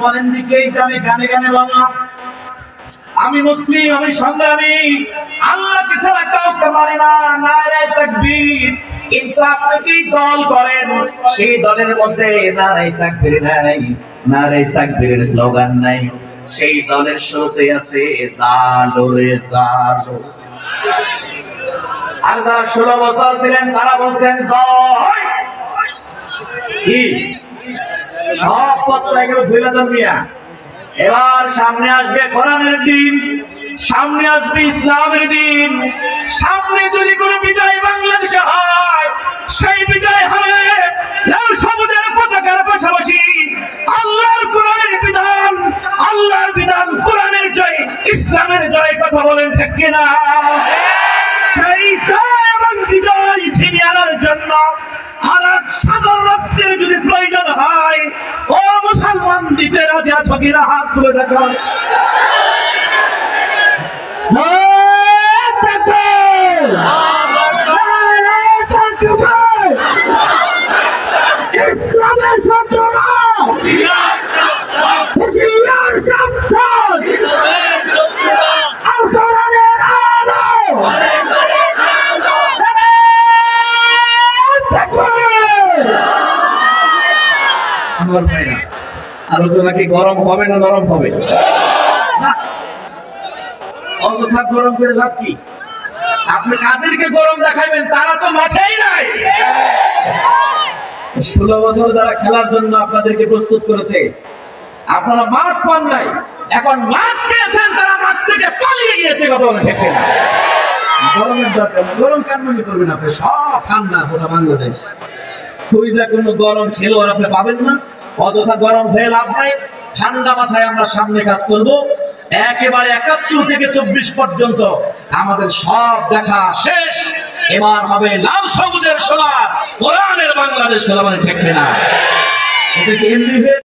বলেন দিকে এই যে আমি গানে গানে বললাম আমি মুসলিম, আমি সংগ্রামী, আল্লাহকে ছাড়া কাউকে মানি না, নারে তাকবীর। কিন্তু আপনি যে দল করেন সেই দলের মধ্যে নারে তাকবীর নাই, নারে তাকবীরের স্লোগান নাই। সেই দলের শুরুতে আছে জালো রে জালো। আর যারা 16 বছর ছিলেন তারা বলছেন জয়। কি সব বাচ্চাগুলো ভুলে যান মিয়া। এবার সামনে আসবে কোরআনের দিন, সামনে আসবে ইসলামের দিন। সামনে যদি কোনো বিজয় বাংলাদেশে হয়, সেই বিজয় হবে লাল সবুজের পতাকার পাশাপাশি আল্লাহর কোরআনের বিধান, আল্লাহর বিধান কোরআনের জয়, ইসলামের জয়। কথা বলেন ঠিক কিনা? সেই জয় এবং বিজয় ছিনিয়ে আনার জন্য আর সাগর রক্তের যদি প্রয়োজন হয়, ও মুসলমান দিতে রাজি আছো কিনা? হাত তুলে দেখো। ইসলামের শত্রুরা হুঁশিয়ার সাবধান, আসরের আলো আলোচনা কি গরম হবে না নরম হবে? অযথা গরম করে লাভ কি? আপনি কাদেরকে গরম দেখাবেন? তারা তো মাঠেই নাই। 16 বছর যারা খেলার জন্য আপনাদেরকে প্রস্তুত করেছে, আপনারা মাঠ পান নাই, এখন মাঠ পেয়েছেন, তারা মাঠ থেকে পালিয়ে গিয়েছে। কথা বলে ঠিক না? গরমের দরকার, গরম কেন মনে করবেন? আপনি সব ঠান্ডা গোটা বাংলাদেশ, খুঁজে কোনো গরম খেলোয়াড় আপনি পাবেন না। অযথা গরম হয়ে লাভ নাই। ঠান্ডা মাথায় আমরা সামনে কাজ করব। একেবারে 71 থেকে 24 পর্যন্ত আমাদের সব দেখা শেষ। এবার হবে লাল সবুজের সোনার কোরআনের বাংলাদেশ। সোনা মানে ঠিক না? এটা কি এমনি